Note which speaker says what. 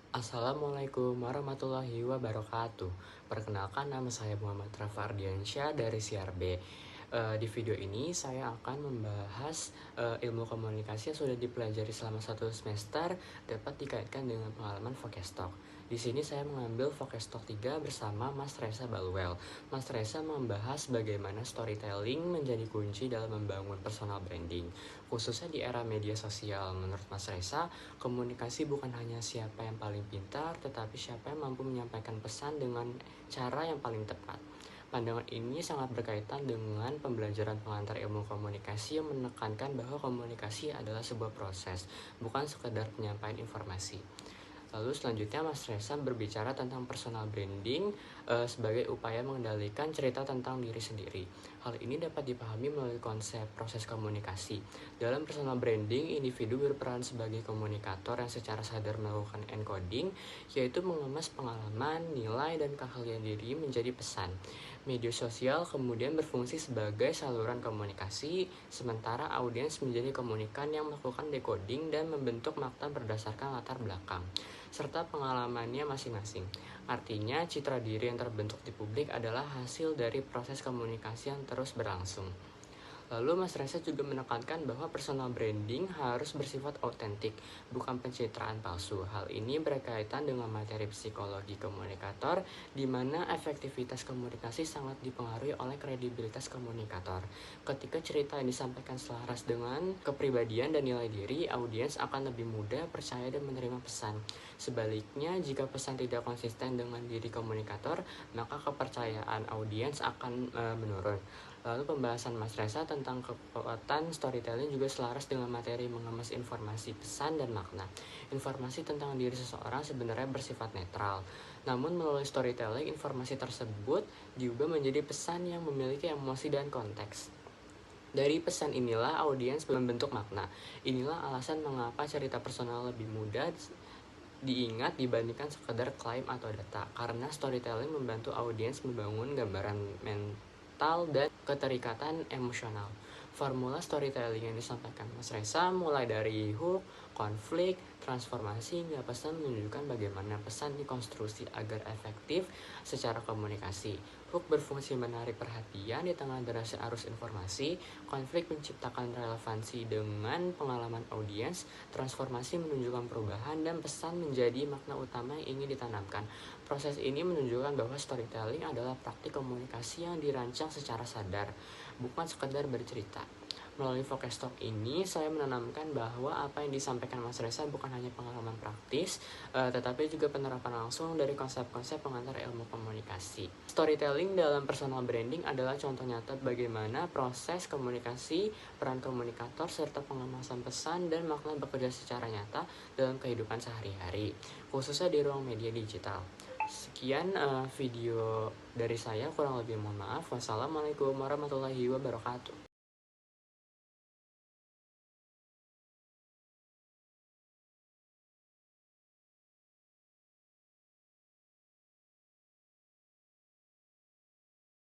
Speaker 1: Assalamualaikum warahmatullahi wabarakatuh. Perkenalkan, nama saya Muhammad Rafa Ardiansyah dari CRB. Di video ini saya akan membahas ilmu komunikasi yang sudah dipelajari selama 1 semester dapat dikaitkan dengan pengalaman Vokestalk. Di sini saya mengambil Vokestalk 3 bersama Mas Reza Balwel. Mas Reza membahas bagaimana storytelling menjadi kunci dalam membangun personal branding. Khususnya di era media sosial, menurut Mas Reza, komunikasi bukan hanya siapa yang paling pintar, tetapi siapa yang mampu menyampaikan pesan dengan cara yang paling tepat. Pandangan ini sangat berkaitan dengan pembelajaran pengantar ilmu komunikasi yang menekankan bahwa komunikasi adalah sebuah proses, bukan sekedar penyampaian informasi. Lalu selanjutnya Mas Reza berbicara tentang personal branding sebagai upaya mengendalikan cerita tentang diri sendiri. Hal ini dapat dipahami melalui konsep proses komunikasi. Dalam personal branding, individu berperan sebagai komunikator yang secara sadar melakukan encoding, yaitu mengemas pengalaman, nilai, dan keahlian diri menjadi pesan. Media sosial kemudian berfungsi sebagai saluran komunikasi, sementara audiens menjadi komunikan yang melakukan decoding dan membentuk makna berdasarkan latar belakang serta pengalamannya masing-masing. Artinya, citra diri yang terbentuk di publik adalah hasil dari proses komunikasi yang terus berlangsung. Lalu Mas Reza juga menekankan bahwa personal branding harus bersifat autentik, bukan pencitraan palsu. Hal ini berkaitan dengan materi psikologi komunikator, di mana efektivitas komunikasi sangat dipengaruhi oleh kredibilitas komunikator. Ketika cerita yang disampaikan selaras dengan kepribadian dan nilai diri, audiens akan lebih mudah percaya dan menerima pesan. Sebaliknya, jika pesan tidak konsisten dengan diri komunikator, maka kepercayaan audiens akan menurun. Lalu pembahasan Mas Reza tentang kekuatan storytelling juga selaras dengan materi mengemas informasi, pesan, dan makna. Informasi tentang diri seseorang sebenarnya bersifat netral. Namun melalui storytelling, informasi tersebut diubah menjadi pesan yang memiliki emosi dan konteks. Dari pesan inilah audiens membentuk makna. Inilah alasan mengapa cerita personal lebih mudah diingat dibandingkan sekedar klaim atau data, karena storytelling membantu audiens membangun gambaran mental dan keterikatan emosional. Formula storytelling yang disampaikan Mas Reza mulai dari hook, konflik, transformasi, hingga pesan menunjukkan bagaimana pesan dikonstruksi agar efektif secara komunikasi. Hook berfungsi menarik perhatian di tengah derasnya arus informasi, konflik menciptakan relevansi dengan pengalaman audiens, transformasi menunjukkan perubahan, dan pesan menjadi makna utama yang ingin ditanamkan. Proses ini menunjukkan bahwa storytelling adalah praktik komunikasi yang dirancang secara sadar, bukan sekedar bercerita. Melalui Vokestalk ini, saya menanamkan bahwa apa yang disampaikan Mas Reza bukan hanya pengalaman praktis, tetapi juga penerapan langsung dari konsep-konsep pengantar ilmu komunikasi. Storytelling dalam personal branding adalah contoh nyata bagaimana proses komunikasi, peran komunikator, serta pengemasan pesan dan makna bekerja secara nyata dalam kehidupan sehari-hari, khususnya di ruang media digital. Sekian video dari saya, kurang lebih mohon maaf. Wassalamualaikum warahmatullahi wabarakatuh.